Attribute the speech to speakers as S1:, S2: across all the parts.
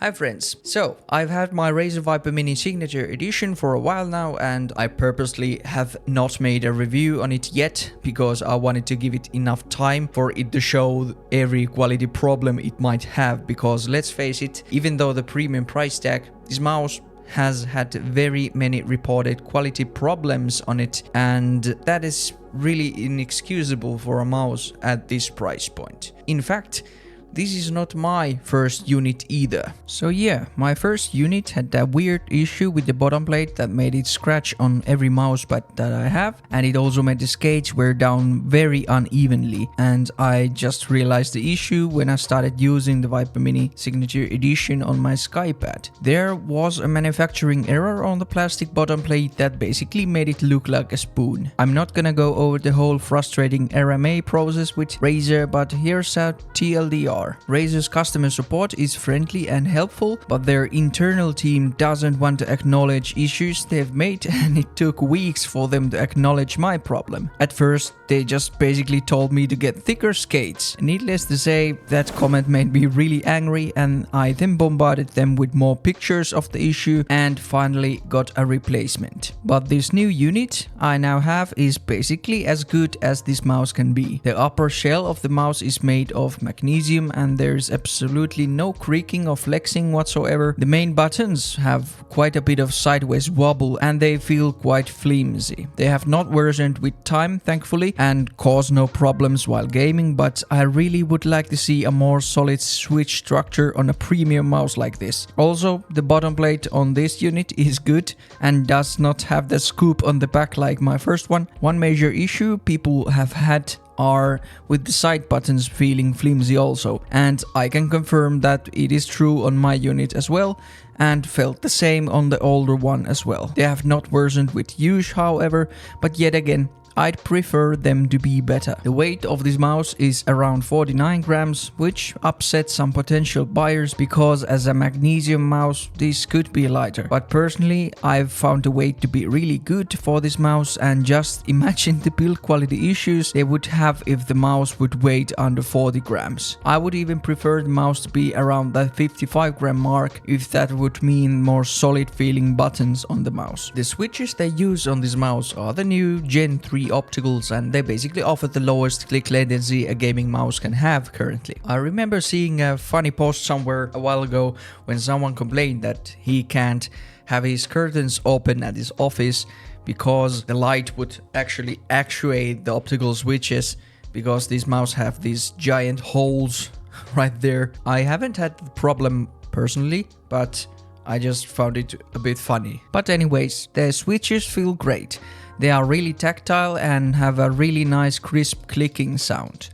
S1: Hi friends, so I've had my Razer Viper Mini Signature edition for a while now and I purposely have not made a review on it yet because I wanted to give it enough time for it to show every quality problem it might have, because let's face it, even though the premium price tag, this mouse has had very many reported quality problems on it, and that is really inexcusable for a mouse at this price point. In fact, this is not my first unit either. So yeah, my first unit had that weird issue with the bottom plate that made it scratch on every mousepad that I have, and it also made the skates wear down very unevenly, and I just realized the issue when I started using the Viper Mini Signature edition on my SkyPad. There was a manufacturing error on the plastic bottom plate that basically made it look like a spoon. I'm not gonna go over the whole frustrating RMA process with Razer, but here's a TLDR. Razer's customer support is friendly and helpful, but their internal team doesn't want to acknowledge issues they've made, and it took weeks for them to acknowledge my problem. At first, they just basically told me to get thicker skates. Needless to say, that comment made me really angry, and I then bombarded them with more pictures of the issue and finally got a replacement. But this new unit I now have is basically as good as this mouse can be. The upper shell of the mouse is made of magnesium and there's absolutely no creaking or flexing whatsoever. The main buttons have quite a bit of sideways wobble and they feel quite flimsy. They have not worsened with time, thankfully, and cause no problems while gaming, but I really would like to see a more solid switch structure on a premium mouse like this. Also, the bottom plate on this unit is good and does not have the scoop on the back like my first one. One major issue people have had are with the side buttons feeling flimsy also, and I can confirm that it is true on my unit as well, and felt the same on the older one as well. They have not worsened with use, however, but yet again, I'd prefer them to be better. The weight of this mouse is around 49 grams, which upsets some potential buyers because as a magnesium mouse this could be lighter. But personally I've found the weight to be really good for this mouse, and just imagine the build quality issues they would have if the mouse would weigh under 40 grams. I would even prefer the mouse to be around that 55 gram mark if that would mean more solid feeling buttons on the mouse. The switches they use on this mouse are the new Gen 3 opticals, and they basically offer the lowest click latency a gaming mouse can have currently. I remember seeing a funny post somewhere a while ago when someone complained that he can't have his curtains open at his office because the light would actually actuate the optical switches, because these mouse have these giant holes right there. I haven't had the problem personally, but I just found it a bit funny. But anyways, the switches feel great. They are really tactile and have a really nice crisp clicking sound.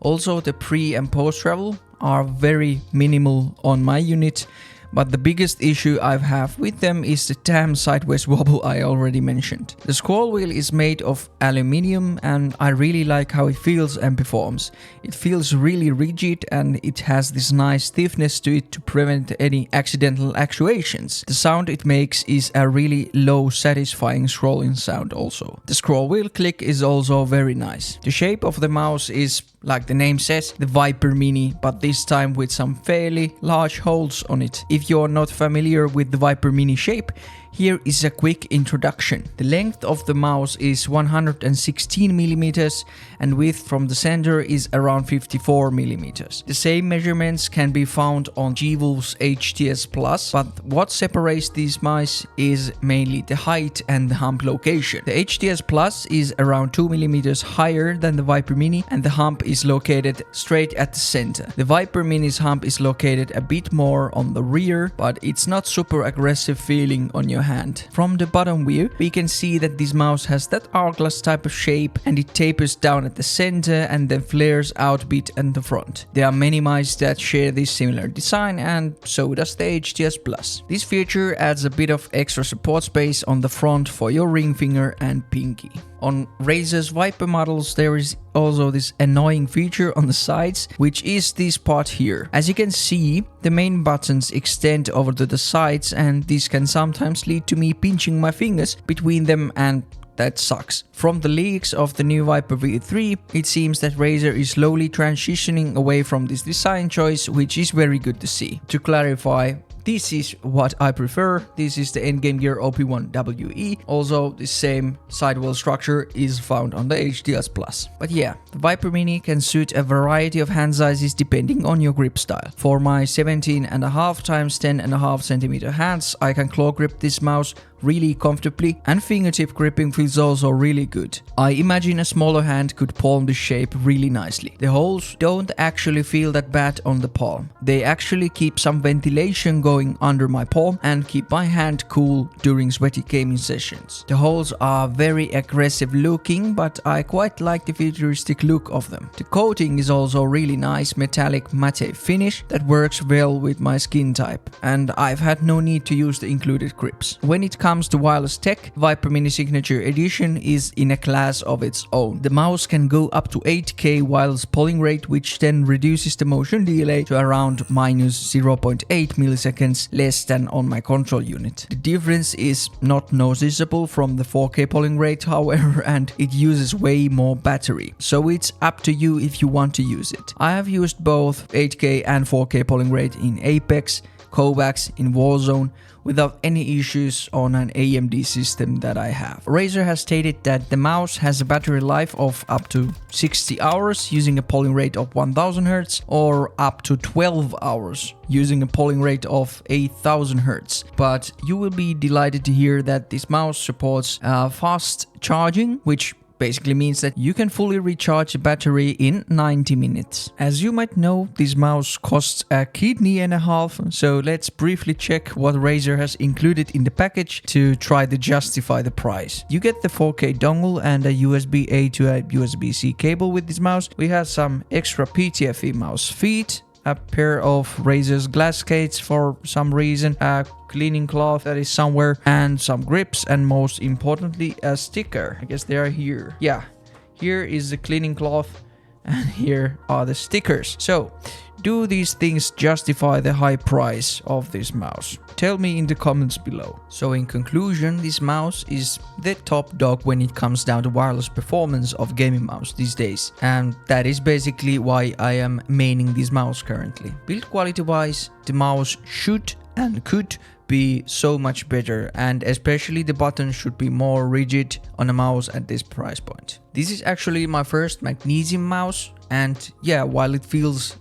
S1: Also, the pre and post travel are very minimal on my unit, but the biggest issue I have with them is the damn sideways wobble I already mentioned. The scroll wheel is made of aluminium and I really like how it feels and performs. It feels really rigid and it has this nice stiffness to it to prevent any accidental actuations. The sound it makes is a really low satisfying scrolling sound also. The scroll wheel click is also very nice. The shape of the mouse is, like the name says, the Viper Mini, but this time with some fairly large holes on it. If you're not familiar with the Viper Mini shape, here is a quick introduction. The length of the mouse is 116mm and width from the center is around 54mm. The same measurements can be found on G-Wolf's HTS Plus, but what separates these mice is mainly the height and the hump location. The HTS Plus is around 2mm higher than the Viper Mini and the hump is located straight at the center. The Viper Mini's hump is located a bit more on the rear, but it's not super aggressive feeling on your hand. From the bottom view, we can see that this mouse has that hourglass type of shape and it tapers down at the center and then flares out a bit at the front. There are many mice that share this similar design, and so does the HTS Plus. This feature adds a bit of extra support space on the front for your ring finger and pinky. On Razer's Viper models there is also this annoying feature on the sides, which is this part here. As you can see, the main buttons extend over to the sides and this can sometimes lead to me pinching my fingers between them, and that sucks. From the leaks of the new Viper V3, it seems that Razer is slowly transitioning away from this design choice, which is very good to see. To clarify, this is what I prefer. This is the endgame gear OP1WE. Also, the same sidewall structure is found on the HDS Plus. But yeah, the Viper Mini can suit a variety of hand sizes depending on your grip style. For my 17.5 times 10.5 centimeter hands, I can claw grip this mouse really comfortably, and fingertip gripping feels also really good. I imagine a smaller hand could palm the shape really nicely. The holes don't actually feel that bad on the palm. They actually keep some ventilation going under my palm and keep my hand cool during sweaty gaming sessions. The holes are very aggressive looking, but I quite like the futuristic look of them. The coating is also really nice metallic matte finish that works well with my skin type, and I've had no need to use the included grips. When it comes to wireless tech, Viper Mini Signature Edition is in a class of its own. The mouse can go up to 8K wireless polling rate, which then reduces the motion delay to around minus 0.8 milliseconds less than on my control unit. The difference is not noticeable from the 4K polling rate, however, and it uses way more battery. So it's up to you if you want to use it. I have used both 8K and 4K polling rate in Apex, Kovacs, in Warzone, without any issues on an AMD system that I have. Razer has stated that the mouse has a battery life of up to 60 hours using a polling rate of 1000 Hz or up to 12 hours using a polling rate of 8000 Hz. But you will be delighted to hear that this mouse supports fast charging, which basically means that you can fully recharge a battery in 90 minutes. As you might know, this mouse costs a kidney and a half, so let's briefly check what Razer has included in the package to try to justify the price. You get the 4K dongle and a USB-A to a USB-C cable with this mouse. We have some extra PTFE mouse feet, a pair of Razer's glass skates for some reason, a cleaning cloth that is somewhere, and some grips, and most importantly a sticker. I guess they are here. Yeah, here is the cleaning cloth and here are the stickers. So, do these things justify the high price of this mouse? Tell me in the comments below. So in conclusion, this mouse is the top dog when it comes down to wireless performance of gaming mouse these days. And that is basically why I am maining this mouse currently. Build quality wise, the mouse should and could be so much better, and especially the buttons should be more rigid on a mouse at this price point. This is actually my first magnesium mouse, and yeah, while it feels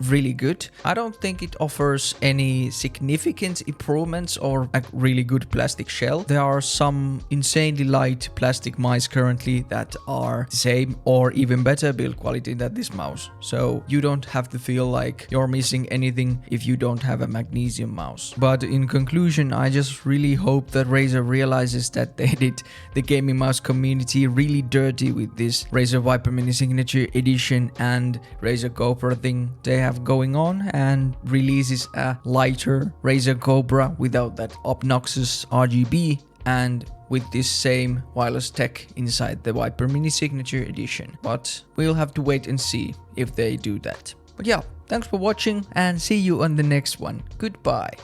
S1: really good, I don't think it offers any significant improvements or a really good plastic shell. There are some insanely light plastic mice currently that are the same or even better build quality than this mouse. So you don't have to feel like you're missing anything if you don't have a magnesium mouse. But in conclusion, I just really hope that Razer realizes that they did the gaming mouse community really dirty with this Razer Viper Mini Signature Edition and Razer Cobra thing they have going on, and releases a lighter Razer Cobra without that obnoxious RGB and with this same wireless tech inside the Viper Mini Signature Edition. But we'll have to wait and see if they do that. But yeah, thanks for watching and see you on the next one. Goodbye.